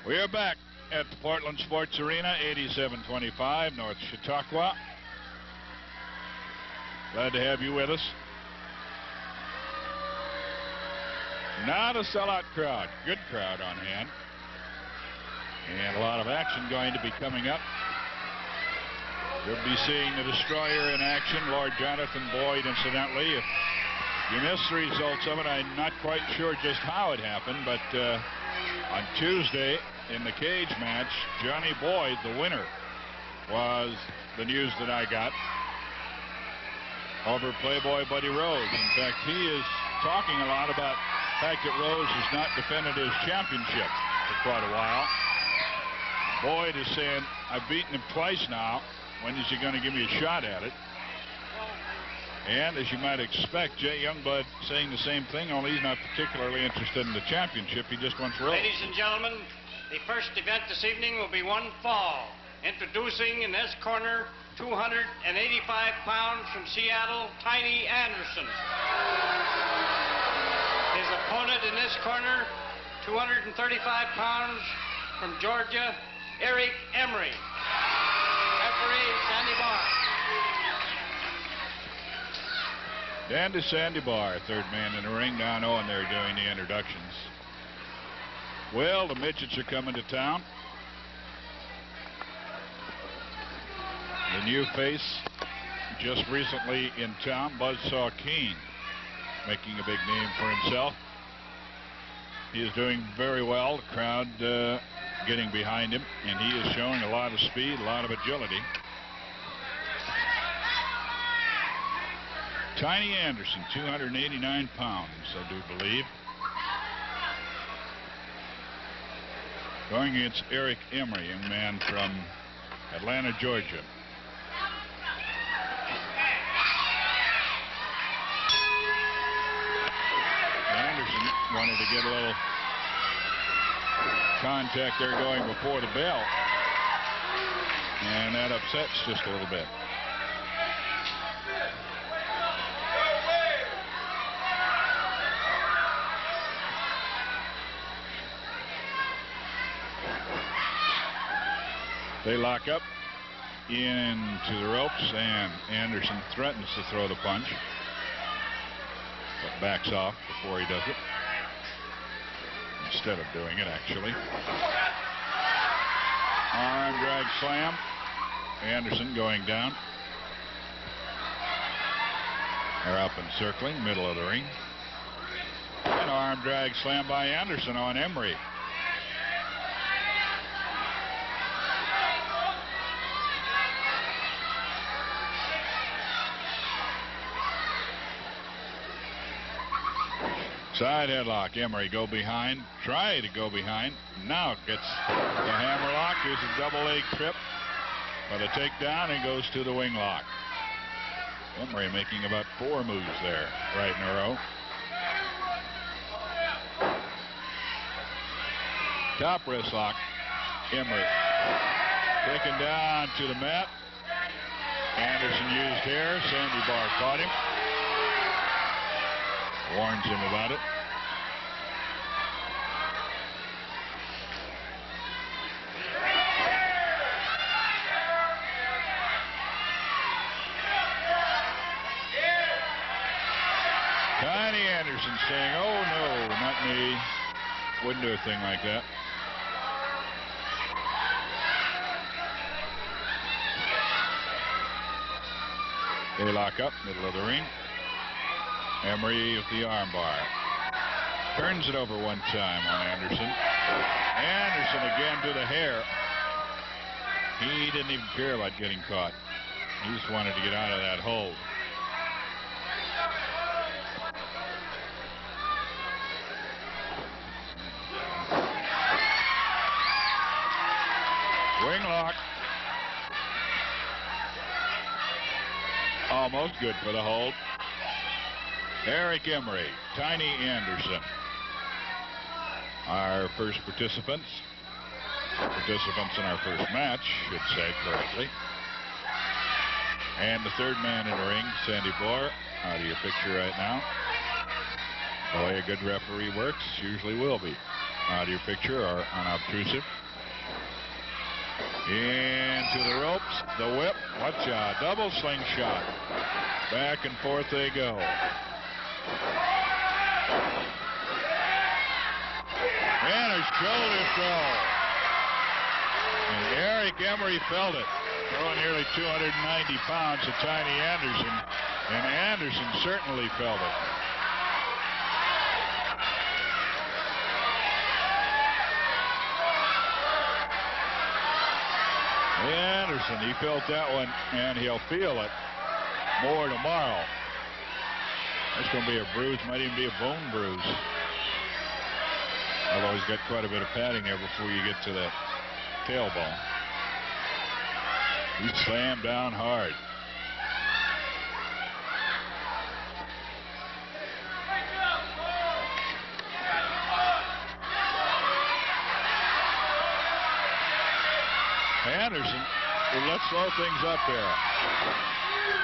We are back at the Portland Sports Arena, 8725 North Chautauqua. Glad to have you with us. Not a sellout crowd. Good crowd on hand. And a lot of action going to be coming up. You'll be seeing the Destroyer in action. Lord Jonathan Boyd, incidentally. If you missed the results of it, I'm not quite sure just how it happened, but on Tuesday in the cage match, Johnny Boyd, the winner, was the news that I got over Playboy Buddy Rose. In fact, he is talking a lot about the fact that Rose has not defended his championship for quite a while. Boyd is saying, I've beaten him twice now. When is he going to give me a shot at it? And as you might expect, Jay Youngblood saying the same thing, only he's not particularly interested in the championship. He just wants Rose. Ladies and gentlemen, the first event this evening will be one fall. Introducing in this corner, 285 pounds from Seattle, Tiny Anderson. His opponent in this corner, 235 pounds from Georgia, Eric Embry. Referee, Sandy Barr. Dan to Sandy Barr, third man in the ring. Now knowing they're doing the introductions. Well, the midgets are coming to town. The new face just recently in town, Buzzsaw Keene, making a big name for himself. He is doing very well. The crowd getting behind him, and he is showing a lot of speed, a lot of agility. Tiny Anderson, 289 pounds, I do believe. Going against Eric Embry, young man from Atlanta, Georgia. Anderson wanted to get a little contact there going before the bell, and that upsets just a little bit. They lock up into the ropes, and Anderson threatens to throw the punch, but backs off before he does it. Instead of doing it, actually. Arm drag slam. Anderson going down. They're up and circling, middle of the ring. An arm drag slam by Anderson on Embry. Side headlock. Embry go behind. Try to go behind. Now gets the hammerlock. Here's a double leg trip. But a takedown and goes to the wing lock. Embry making about 4 moves there right in a row. Top wrist lock. Embry taken down to the mat. Anderson used here. Sandy Barr caught him. Warns him about it. Tiny Anderson saying, oh no, not me. Wouldn't do a thing like that. They lock up, middle of the ring. Embry with the armbar. Turns it over one time on Anderson. Anderson again to the hair. He didn't even care about getting caught. He just wanted to get out of that hold. Wing lock. Almost good for the hold. Eric Embry, Tiny Anderson. Our first participants in our first match, should say correctly. And the third man in the ring, Sandy Barr, out of your picture right now. The way a good referee works, usually will be. audio picture are unobtrusive. Into the ropes, the whip. What a double slingshot. Back and forth they go. And a shoulder throw. And Eric Embry felt it. Throwing nearly 290 pounds to Tiny Anderson. And Anderson certainly felt it. Anderson, he felt that one, and he'll feel it more tomorrow. That's going to be a bruise, might even be a bone bruise. Although he's got quite a bit of padding there before you get to that tailbone. He slammed down hard. Anderson, let's slow things up there.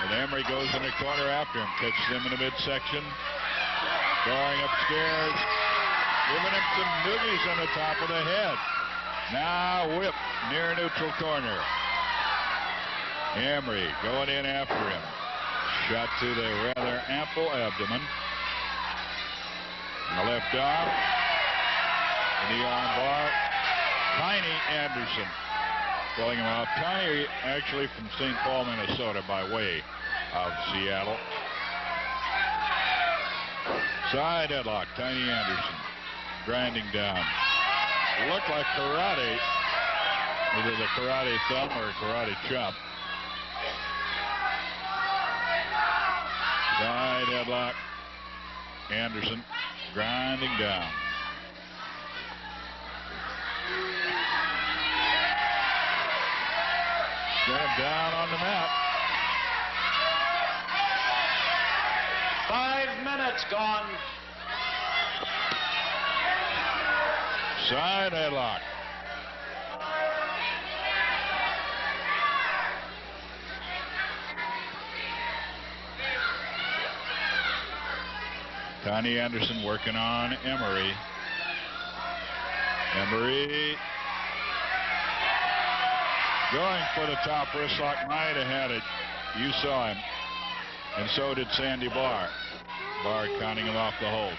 And Embry goes in the corner after him, catches him in the midsection, going upstairs, giving him some noogies on the top of the head. Now whip near neutral corner. Embry going in after him. Shot to the rather ample abdomen. And the left arm. And the arm bar. Tiny Anderson pulling him out. Tiny actually from St. Paul, Minnesota by way of Seattle. Side headlock. Tiny Anderson grinding down. Looked like karate. Either the karate thumb or a karate chop. Side headlock. Anderson grinding down. Get him down on the mat. 5 minutes gone. Side headlock. Tiny Anderson working on Embry. Embry going for the top wrist lock. Might have had it. You saw him. And so did Sandy Barr. Barr counting him off the hold.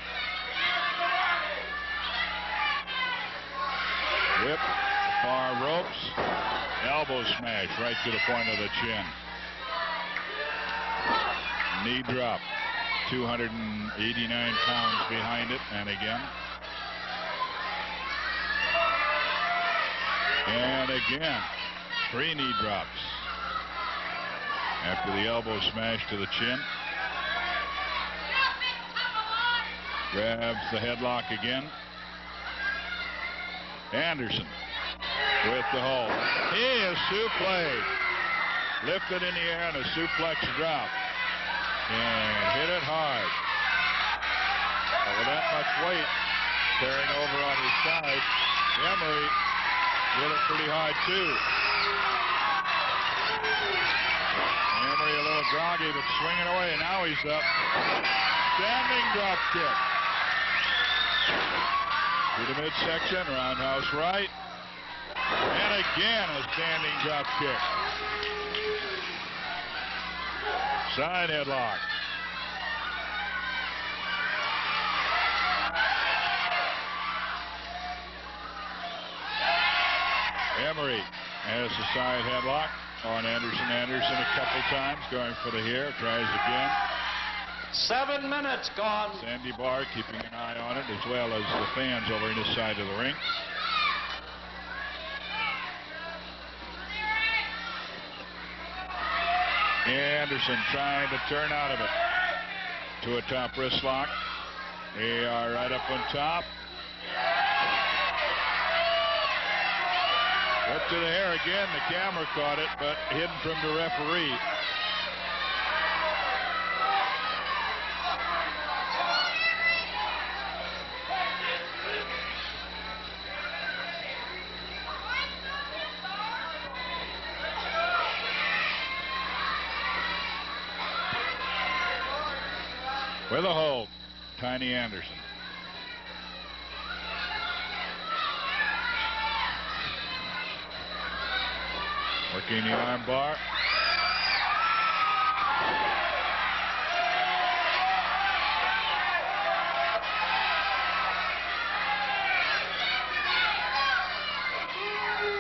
Whip, far ropes, elbow smash right to the point of the chin. Knee drop, 289 pounds behind it, and again. And again, 3 knee drops. After the elbow smash to the chin. Grabs the headlock again. Anderson with the hold. He is suplexed. Lifted in the air and a suplex drop. And hit it hard. With that much weight carrying over on his side, Embry hit it pretty hard too. Embry a little groggy but swinging away. Now he's up. Standing drop kick. To the midsection, roundhouse right. And again a standing drop kick. Side headlock. Embry has the side headlock on Anderson. Anderson a couple times going for the hair. Tries again. 7 minutes gone. Sandy Barr keeping an eye on it, as well as the fans over in his side of the ring. Anderson trying to turn out of it to a top wrist lock. They are right up on top. Up to the hair again. The camera caught it, but hidden from the referee. With a hold, Tiny Anderson. Working the arm bar.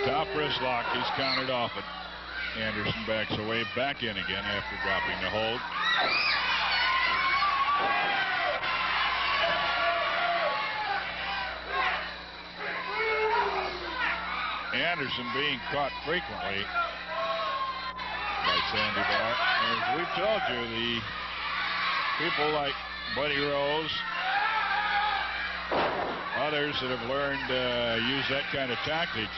Top wrist lock. He's counted off it. Anderson backs away, back in again after dropping the hold. Anderson being caught frequently by Sandy Bar. As we've told you, the people like Buddy Rose, others that have learned to use that kind of tactics,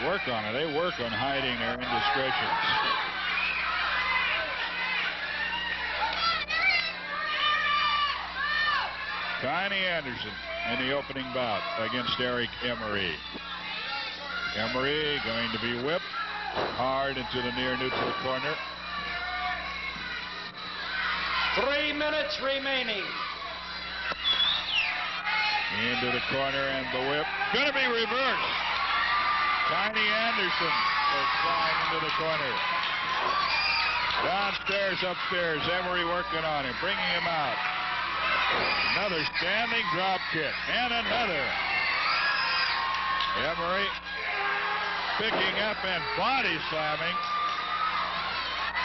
work on it. They work on hiding their indiscretions. Tiny Anderson in the opening bout against Eric Embry. Embry going to be whipped hard into the near neutral corner. 3 minutes remaining. Into the corner and the whip. Going to be reversed. Tiny Anderson goes flying into the corner. Downstairs, upstairs. Embry working on him, bringing him out. Another standing drop kick. And another. Embry picking up and body slamming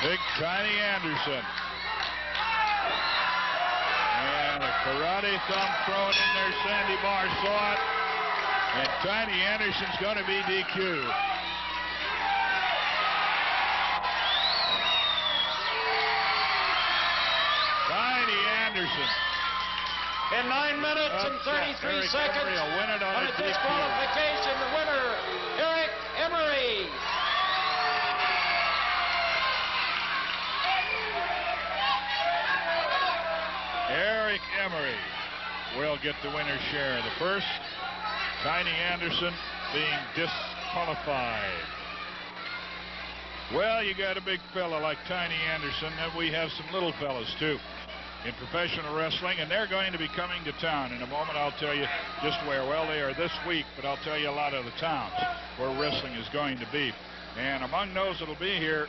big Tiny Anderson. And a karate thumb thrown in there. Sandy Bar saw it. And Tiny Anderson's going to be DQ'd. Tiny Anderson. In 9 minutes and 33 seconds, will win it on a disqualification, the winner, Eric Embry. Eric Embry will get the winner's share. The first, Tiny Anderson being disqualified. Well, you got a big fella like Tiny Anderson, and we have some little fellas too in professional wrestling, and they're going to be coming to town. In a moment, I'll tell you just where. Well, they are this week, but I'll tell you a lot of the towns where wrestling is going to be. And among those that'll be here,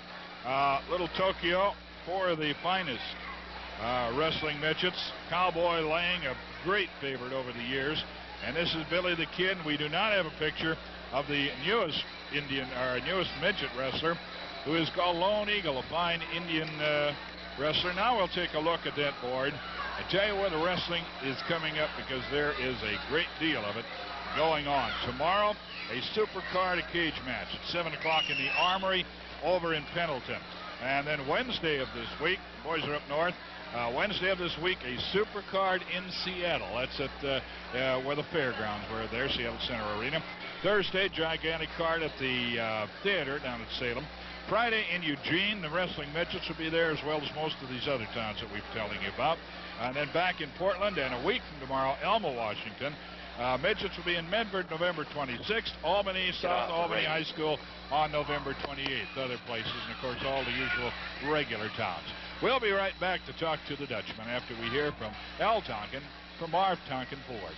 Little Tokyo, 4 of the finest wrestling midgets. Cowboy Lang, a great favorite over the years. And this is Billy the Kid. We do not have a picture of the newest newest midget wrestler, who is called Lone Eagle, a fine Indian wrestler. Now we'll take a look at that board and tell you where the wrestling is coming up, because there is a great deal of it going on. Tomorrow, a super card cage match at 7 o'clock in the Armory over in Pendleton. And then Wednesday of this week, boys are up north, Wednesday of this week, a super card in Seattle. That's at where the fairgrounds were there, Seattle Center Arena. Thursday, gigantic card at the theater down at Salem. Friday in Eugene, the wrestling midgets will be there, as well as most of these other towns that we've telling you about. And then back in Portland, and a week from tomorrow, Elma, Washington. Midgets will be in Medford November 26th, Albany, South Albany High School on November 28th, other places, and of course all the usual regular towns. We'll be right back to talk to the Dutchman after we hear from Al Tonkin from Marv Tonkin Ford.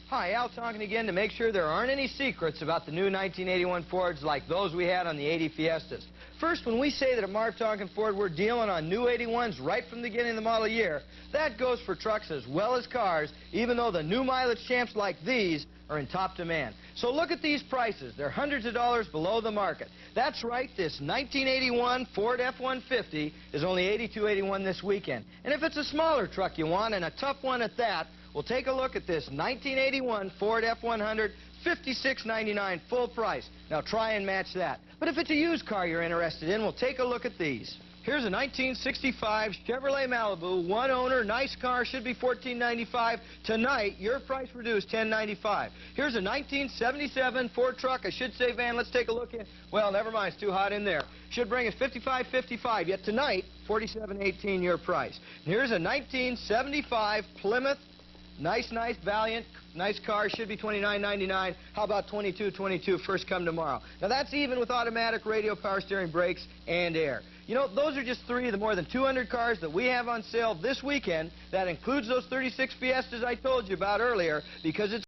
Hi, Al Tonkin again to make sure there aren't any secrets about the new 1981 Fords like those we had on the 80 Fiestas. First, when we say that at Marv Tonkin Ford we're dealing on new 81s right from the beginning of the model year, that goes for trucks as well as cars, even though the new mileage champs like these are in top demand. So look at these prices. They're hundreds of dollars below the market. That's right, this 1981 Ford F-150 is only $82.81 this weekend. And if it's a smaller truck you want, and a tough one at that, we'll take a look at this 1981 Ford F-100, $56.99 full price. Now try and match that. But if it's a used car you're interested in, we'll take a look at these. Here's a 1965 Chevrolet Malibu, one owner, nice car, should be $14.95. Tonight, your price reduced, $10.95. Here's a 1977 Ford truck, I should say van. Let's take a look in. Well, never mind, it's too hot in there. Should bring us $55.55. Yet tonight, $47.18 your price. And here's a 1975 Plymouth, nice Valiant, nice car, should be $29.99. How about $22.22 first come tomorrow? Now that's even with automatic radio, power steering, brakes, and air. You know, those are just 3 of the more than 200 cars that we have on sale this weekend. That includes those 36 Fiestas I told you about earlier, because it's